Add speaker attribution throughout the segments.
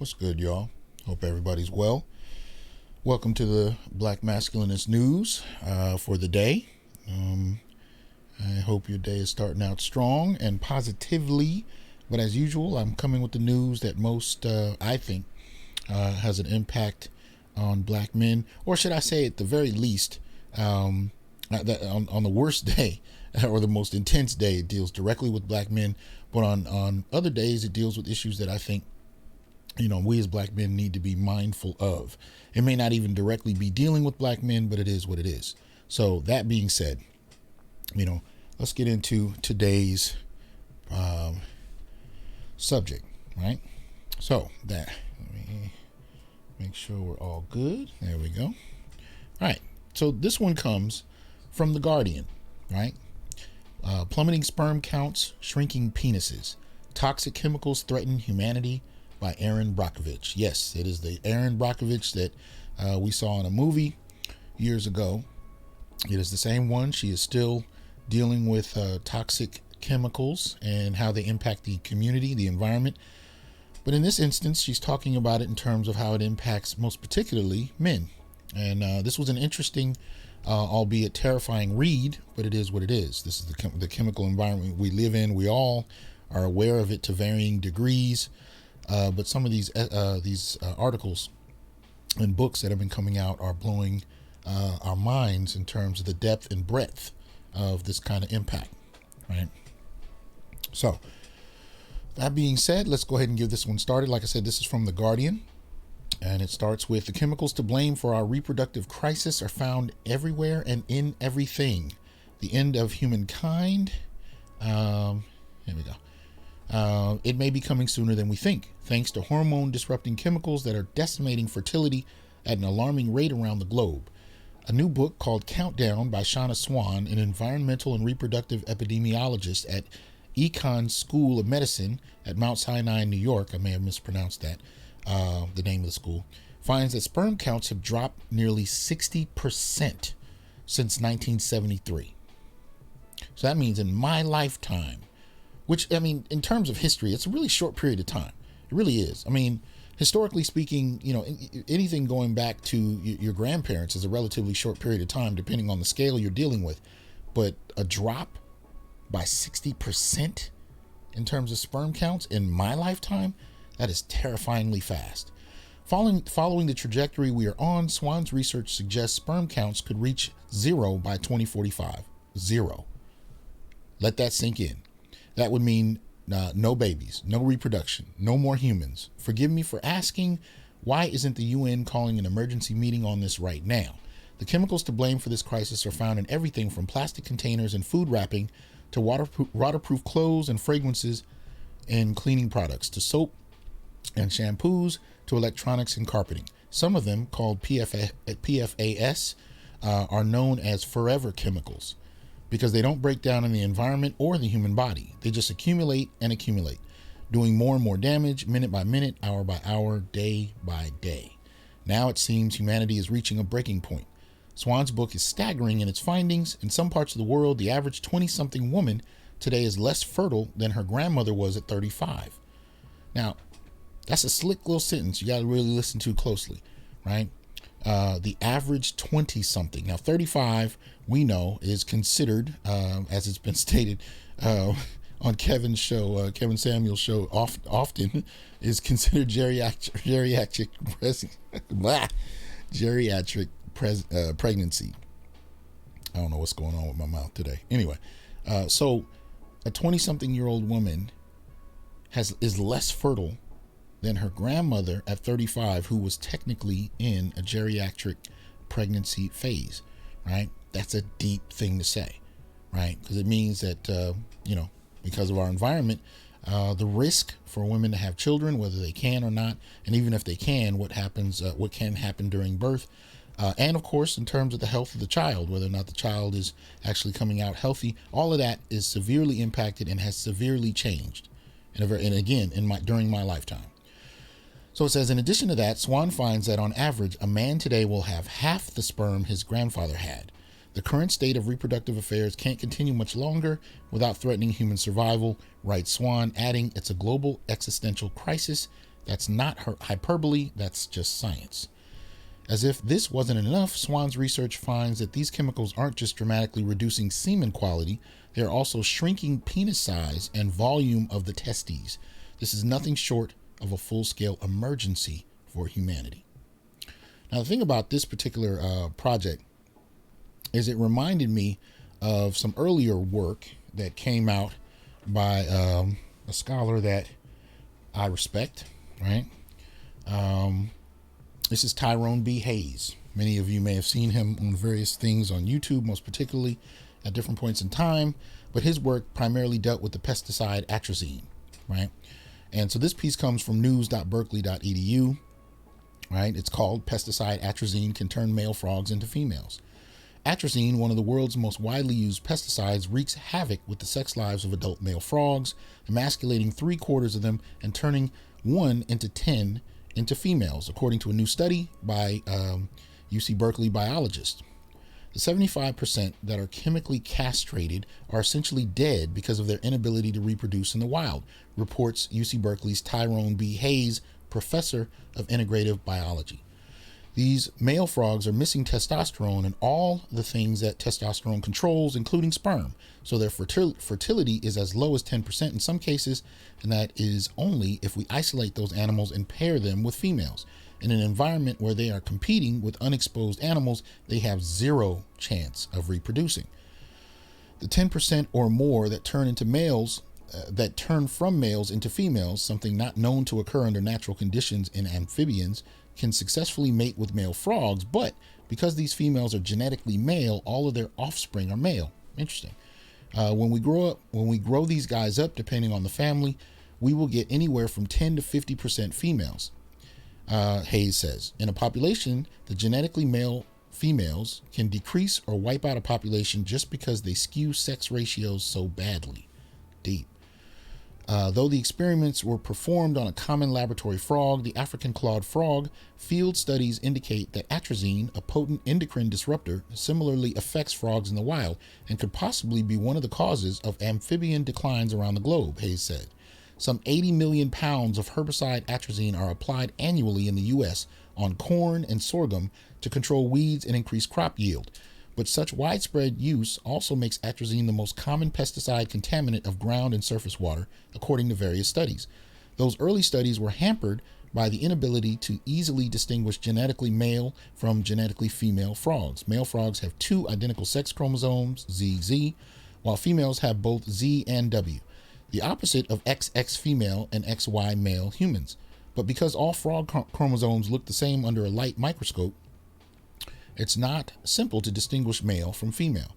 Speaker 1: What's good, y'all? Hope everybody's well. Welcome to the Black Masculinist News for the day. I hope your day is starting out strong and positively. But as usual, I'm coming with the news that most, I think, has an impact on black men. Or should I say, at the very least, that on the worst day or the most intense day, it deals directly with black men. But on other days, it deals with issues that I think we as black men need to be mindful of. It may not even directly be dealing with black men, but it is what it is. So that being said, let's get into today's subject, right? So let me make sure we're all good. There we go. All right. So this one comes from The Guardian, right? Plummeting sperm counts, shrinking penises. Toxic chemicals threaten humanity by Erin Brockovich. Yes, it is the Erin Brockovich that we saw in a movie years ago. It is the same one. She is still dealing with toxic chemicals and how they impact the community, the environment. But in this instance, she's talking about it in terms of how it impacts most particularly men. And this was an interesting, albeit terrifying read, but it is what it is. This is the chemical environment we live in. We all are aware of it to varying degrees. But some of these articles and books that have been coming out are blowing our minds in terms of the depth and breadth of this kind of impact, right? So, that being said, let's go ahead and give this one started. Like I said, this is from The Guardian, and it starts with: the chemicals to blame for our reproductive crisis are found everywhere and in everything. The end of humankind. Here we go. It may be coming sooner than we think, thanks to hormone disrupting chemicals that are decimating fertility at an alarming rate around the globe. A new book called Countdown by Shauna Swan, an environmental and reproductive epidemiologist at Econ School of Medicine at Mount Sinai, New York, I may have mispronounced that, the name of the school, finds that sperm counts have dropped nearly 60% since 1973. So that means in my lifetime, which, in terms of history, it's a really short period of time. It really is. Historically speaking, anything going back to your grandparents is a relatively short period of time, depending on the scale you're dealing with. But a drop by 60% in terms of sperm counts in my lifetime, that is terrifyingly fast. Following the trajectory we are on, Swan's research suggests sperm counts could reach zero by 2045. Zero. Let that sink in. That would mean no babies, no reproduction, no more humans. Forgive me for asking, why isn't the UN calling an emergency meeting on this right now? The chemicals to blame for this crisis are found in everything from plastic containers and food wrapping to waterproof clothes and fragrances and cleaning products, to soap and shampoos, to electronics and carpeting. Some of them, called PFAS, are known as forever chemicals, because they don't break down in the environment or the human body. They just accumulate and accumulate, doing more and more damage minute by minute, hour by hour, day by day. Now it seems humanity is reaching a breaking point. Swan's book is staggering in its findings. In some parts of the world, the average 20-something woman today is less fertile than her grandmother was at 35. Now, that's a slick little sentence you got to really listen to closely, right? The average 20-something. Now, 35, we know, is considered, as it's been stated on Kevin's show, Kevin Samuel's show, often is considered geriatric pregnancy. I don't know what's going on with my mouth today. Anyway, so a 20-something-year-old woman is less fertile than her grandmother at 35, who was technically in a geriatric pregnancy phase, right? That's a deep thing to say, right? Because it means that, because of our environment, the risk for women to have children, whether they can or not, and even if they can, what can happen during birth, and of course, in terms of the health of the child, whether or not the child is actually coming out healthy, all of that is severely impacted and has severely changed, and again, during my lifetime. So it says, in addition to that, Swan finds that on average, a man today will have half the sperm his grandfather had. The current state of reproductive affairs can't continue much longer without threatening human survival, writes Swan, adding, it's a global existential crisis That's not hyperbole, that's just science. As if this wasn't enough, Swan's research finds that these chemicals aren't just dramatically reducing semen quality, they're also shrinking penis size and volume of the testes. This is nothing short of a full-scale emergency for humanity. Now, the thing about this particular project is it reminded me of some earlier work that came out by a scholar that I respect, right? This is Tyrone B. Hayes. Many of you may have seen him on various things on YouTube, most particularly at different points in time, but his work primarily dealt with the pesticide atrazine, right? And so this piece comes from news.berkeley.edu, right? It's called Pesticide Atrazine Can Turn Male Frogs into Females. Atrazine, one of the world's most widely used pesticides, wreaks havoc with the sex lives of adult male frogs, emasculating 3/4 of them and turning 1 into 10 into females, according to a new study by UC Berkeley biologists. The 75% that are chemically castrated are essentially dead because of their inability to reproduce in the wild, reports UC Berkeley's Tyrone B. Hayes, professor of integrative biology. These male frogs are missing testosterone and all the things that testosterone controls, including sperm. So their fertility is as low as 10% in some cases, and that is only if we isolate those animals and pair them with females. In an environment where they are competing with unexposed animals, they have zero chance of reproducing. The 10% or more that turn into males, that turn from males into females, something not known to occur under natural conditions in amphibians, can successfully mate with male frogs, but because these females are genetically male, all of their offspring are male. Interesting. When we grow these guys up, depending on the family, we will get anywhere from 10 to 50% females. Hayes says, in a population, the genetically male females can decrease or wipe out a population just because they skew sex ratios so badly. Deep. Though the experiments were performed on a common laboratory frog, the African clawed frog, field studies indicate that atrazine, a potent endocrine disruptor, similarly affects frogs in the wild and could possibly be one of the causes of amphibian declines around the globe, Hayes said. Some 80 million pounds of herbicide atrazine are applied annually in the U.S. on corn and sorghum to control weeds and increase crop yield. But such widespread use also makes atrazine the most common pesticide contaminant of ground and surface water, according to various studies. Those early studies were hampered by the inability to easily distinguish genetically male from genetically female frogs. Male frogs have 2 identical sex chromosomes, ZZ, while females have both Z and W, the opposite of XX female and XY male humans. But because all frog chromosomes look the same under a light microscope, it's not simple to distinguish male from female.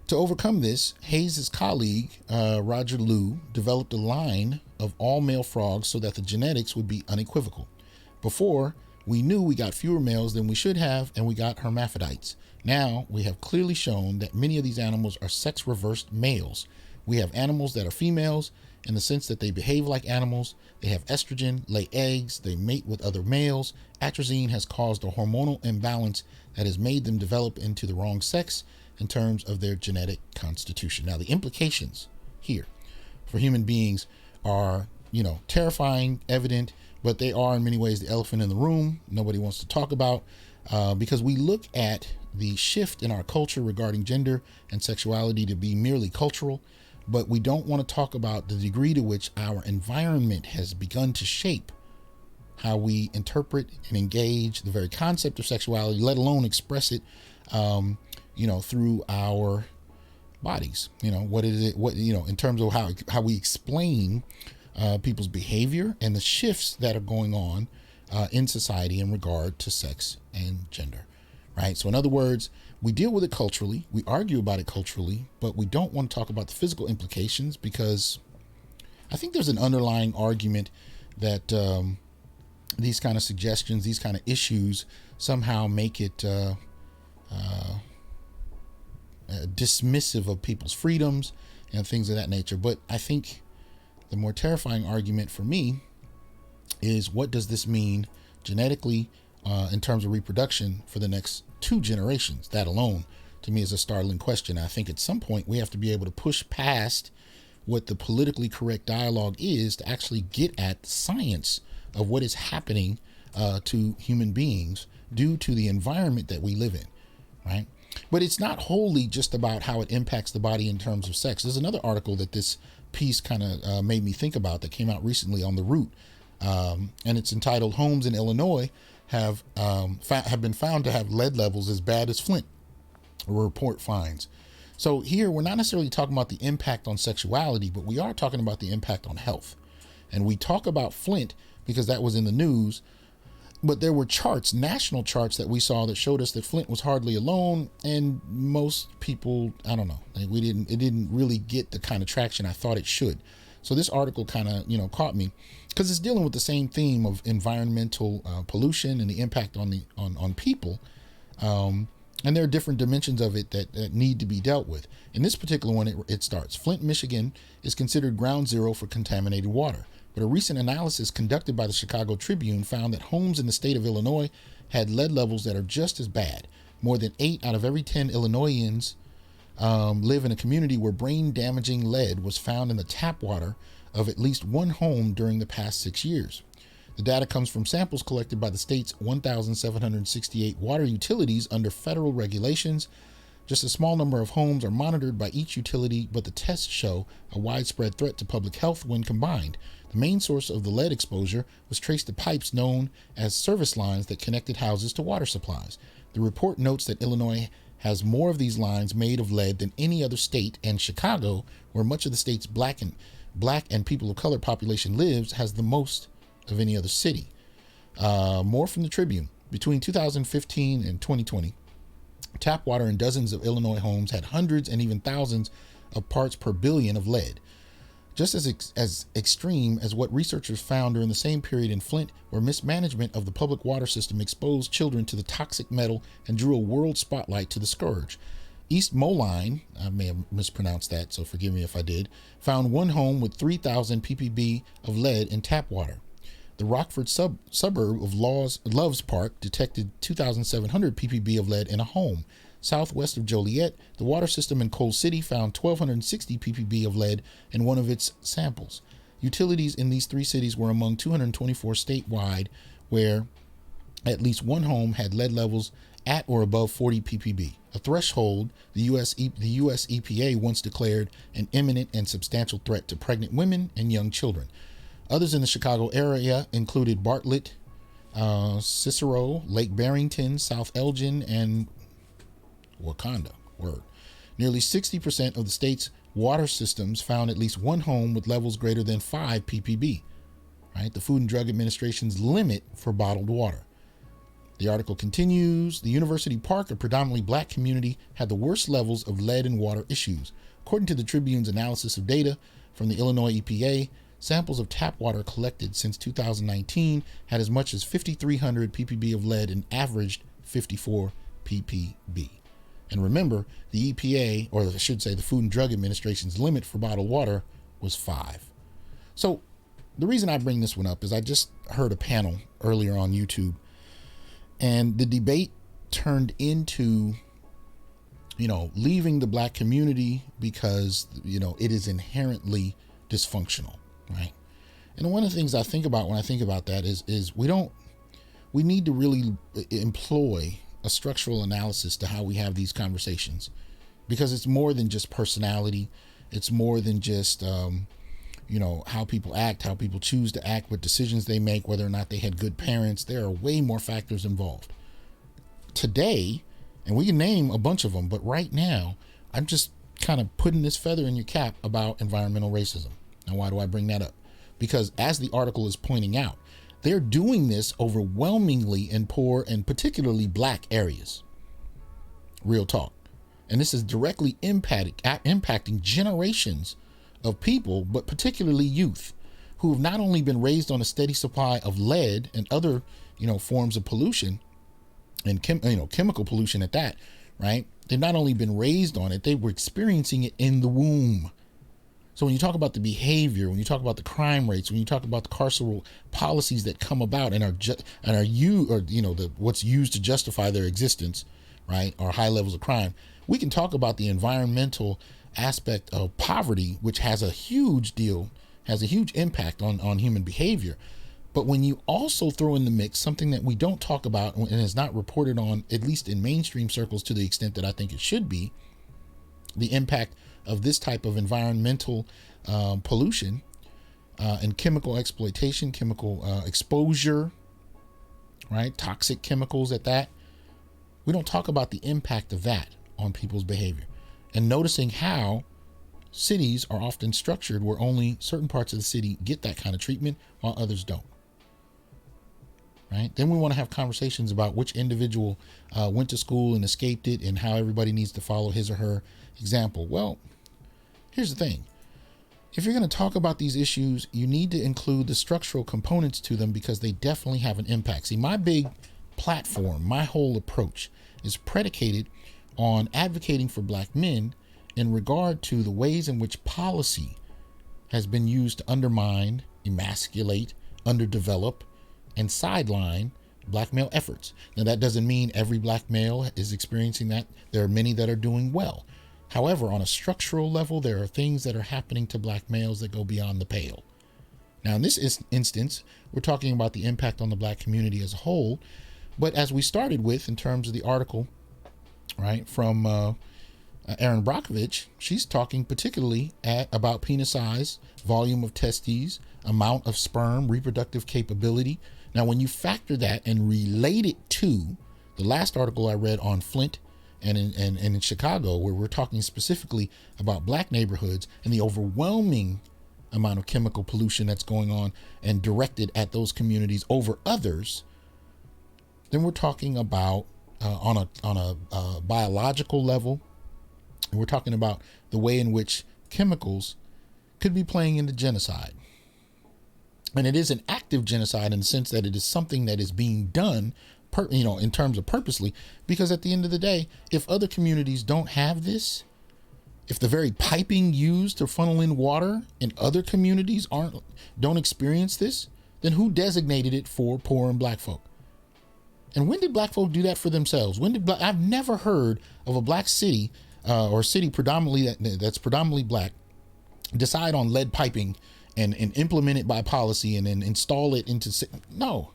Speaker 1: To overcome this, Hayes' colleague, Roger Liu, developed a line of all male frogs so that the genetics would be unequivocal. Before, we knew we got fewer males than we should have, and we got hermaphrodites. Now, we have clearly shown that many of these animals are sex-reversed males. We have animals that are females in the sense that they behave like animals, they have estrogen, lay eggs, they mate with other males. Atrazine has caused a hormonal imbalance that has made them develop into the wrong sex in terms of their genetic constitution. Now, the implications here for human beings are, terrifying, evident, but they are in many ways the elephant in the room nobody wants to talk about, because we look at the shift in our culture regarding gender and sexuality to be merely cultural, but we don't want to talk about the degree to which our environment has begun to shape how we interpret and engage the very concept of sexuality, let alone express it, through our bodies. What is it? In terms of how we explain people's behavior and the shifts that are going on in society in regard to sex and gender, right? So in other words, we deal with it culturally, we argue about it culturally, but we don't want to talk about the physical implications, because I think there's an underlying argument that these kind of suggestions, these kind of issues somehow make it dismissive of people's freedoms and things of that nature. But I think the more terrifying argument for me is, what does this mean genetically in terms of reproduction for the next 2 generations? That alone to me is a startling question. I think at some point we have to be able to push past what the politically correct dialogue is to actually get at the science of what is happening to human beings due to the environment that we live in, right? But it's not wholly just about how it impacts the body in terms of sex. There's another article that this piece kind of made me think about that came out recently on The Root, and it's entitled "Homes in Illinois have been found to have lead levels as bad as Flint," a report finds. So here we're not necessarily talking about the impact on sexuality, but we are talking about the impact on health. And we talk about Flint because that was in the news, but there were charts, national charts that we saw that showed us that Flint was hardly alone, and most people, I don't know, it didn't really get the kind of traction I thought it should. So this article kind of, caught me because it's dealing with the same theme of environmental pollution and the impact on people. And there are different dimensions of it that need to be dealt with. In this particular one, it starts, Flint, Michigan is considered ground zero for contaminated water. But a recent analysis conducted by the Chicago Tribune found that homes in the state of Illinois had lead levels that are just as bad. More than 8 out of every 10 Illinoisans live in a community where brain-damaging lead was found in the tap water of at least one home during the past 6 years. The data comes from samples collected by the state's 1,768 water utilities under federal regulations. Just a small number of homes are monitored by each utility, but the tests show a widespread threat to public health when combined. The main source of the lead exposure was traced to pipes known as service lines that connected houses to water supplies. The report notes that Illinois has more of these lines made of lead than any other state, and Chicago, where much of the state's black and people of color population lives, has the most of any other city. More from the Tribune. Between 2015 and 2020, tap water in dozens of Illinois homes had hundreds and even thousands of parts per billion of lead. Just as extreme as what researchers found during the same period in Flint, where mismanagement of the public water system exposed children to the toxic metal and drew a world spotlight to the scourge. East Moline, I may have mispronounced that, so forgive me if I did, found one home with 3,000 ppb of lead in tap water. The Rockford suburb of Loves Park detected 2,700 ppb of lead in a home. Southwest of Joliet, the water system in Coal City found 1,260 ppb of lead in one of its samples. Utilities in these 3 cities were among 224 statewide, where at least one home had lead levels at or above 40 ppb, a threshold the U.S. EPA once declared an imminent and substantial threat to pregnant women and young children. Others in the Chicago area included Bartlett, Cicero, Lake Barrington, South Elgin, and Wakanda. Nearly 60% of the state's water systems found at least one home with levels greater than 5 ppb, right? The Food and Drug Administration's limit for bottled water. The article continues, the University Park, a predominantly black community, had the worst levels of lead and water issues. According to the Tribune's analysis of data from the Illinois EPA, samples of tap water collected since 2019 had as much as 5,300 ppb of lead and averaged 54 ppb. And remember, the EPA, or I should say the Food and Drug Administration's limit for bottled water was 5. So the reason I bring this one up is I just heard a panel earlier on YouTube, and the debate turned into, leaving the black community because, it is inherently dysfunctional, right? And one of the things I think about when I think about that is we need to really employ a structural analysis to how we have these conversations, because it's more than just personality. It's more than just, how people act, how people choose to act, what decisions they make, whether or not they had good parents. There are way more factors involved today, and we can name a bunch of them, but right now I'm just kind of putting this feather in your cap about environmental racism. Now, why do I bring that up? Because as the article is pointing out, they're doing this overwhelmingly in poor and particularly black areas. Real talk. And this is directly impacting generations of people, but particularly youth, who have not only been raised on a steady supply of lead and other, forms of pollution and chemical pollution at that, right? They've not only been raised on it, they were experiencing it in the womb. So when you talk about the behavior, when you talk about the crime rates, when you talk about the carceral policies that come about and what's used to justify their existence, right, or high levels of crime, we can talk about the environmental aspect of poverty, which has a huge impact on human behavior. But when you also throw in the mix something that we don't talk about and is not reported on, at least in mainstream circles to the extent that I think it should be, the impact of this type of environmental pollution and chemical exploitation, chemical exposure, right? Toxic chemicals at that. We don't talk about the impact of that on people's behavior. And noticing how cities are often structured where only certain parts of the city get that kind of treatment while others don't. Right? Then we want to have conversations about which individual went to school and escaped it and how everybody needs to follow his or her example. Well, here's the thing. If you're going to talk about these issues, you need to include the structural components to them because they definitely have an impact. See, my big platform, my whole approach is predicated on advocating for Black men in regard to the ways in which policy has been used to undermine, emasculate, underdevelop, and sideline Black male efforts. Now, that doesn't mean every Black male is experiencing that. There are many that are doing well. However, on a structural level, there are things that are happening to Black males that go beyond the pale. Now, in this instance, we're talking about the impact on the Black community as a whole. But as we started with in terms of the article, right, from Erin Brockovich, she's talking particularly about penis size, volume of testes, amount of sperm, reproductive capability. Now, when you factor that and relate it to the last article I read on Flint and in Chicago, where we're talking specifically about Black neighborhoods and the overwhelming amount of chemical pollution that's going on and directed at those communities over others, then we're talking about on a biological level, and we're talking about the way in which chemicals could be playing into genocide. And it is an active genocide in the sense that it is something that is being done, in terms of purposely, because at the end of the day, if other communities don't have this, if the very piping used to funnel in water in other communities don't experience this, then who designated it for poor and Black folk? And when did Black folk do that for themselves? I've never heard of a Black city or city that's predominantly Black decide on lead piping and implement it by policy and then install it into. No.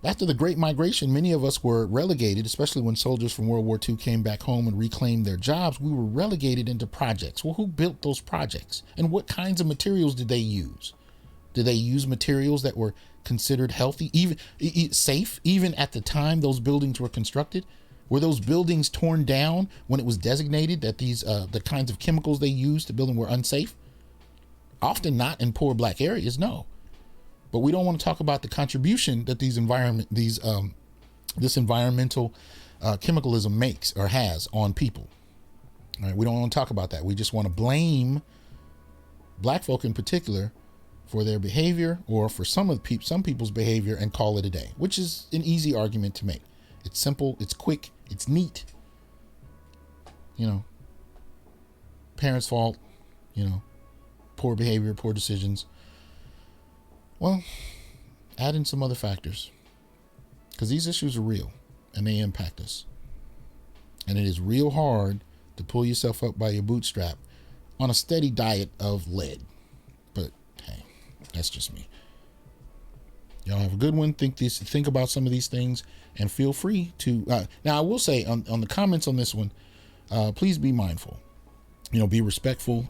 Speaker 1: After the Great Migration, many of us were relegated, especially when soldiers from World War II came back home and reclaimed their jobs. We were relegated into projects. Well, who built those projects? And what kinds of materials did they use? Did they use materials that were considered healthy, even safe, even at the time those buildings were constructed? Were those buildings torn down when it was designated that these the kinds of chemicals they used to build them were unsafe? Often not in poor Black areas, no. But we don't want to talk about the contribution that this environmental chemicalism makes or has on people. All right, we don't want to talk about that. We just want to blame Black folk in particular for their behavior or for some people's behavior and call it a day, which is an easy argument to make. It's simple, it's quick, it's neat. Parents' fault, poor behavior, poor decisions. Well, add in some other factors, because these issues are real and they impact us. And it is real hard to pull yourself up by your bootstrap on a steady diet of lead. But hey, that's just me. Y'all have a good one. Think about some of these things and feel free to. Now, I will say on the comments on this one, please be mindful. Be respectful.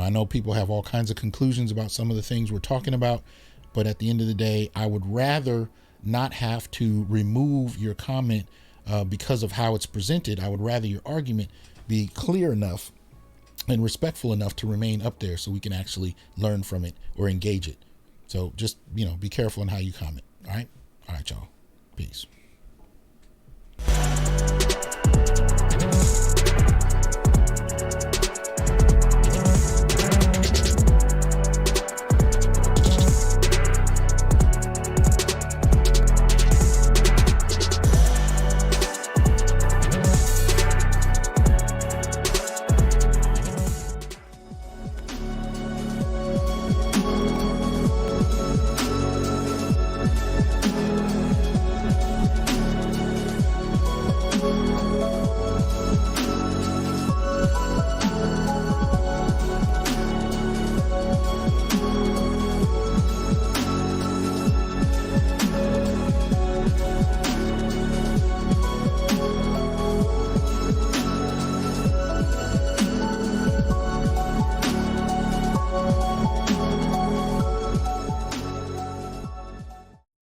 Speaker 1: I know people have all kinds of conclusions about some of the things we're talking about, but at the end of the day, I would rather not have to remove your comment because of how it's presented. I would rather your argument be clear enough and respectful enough to remain up there so we can actually learn from it or engage it. So just, be careful in how you comment. All right, y'all. Peace.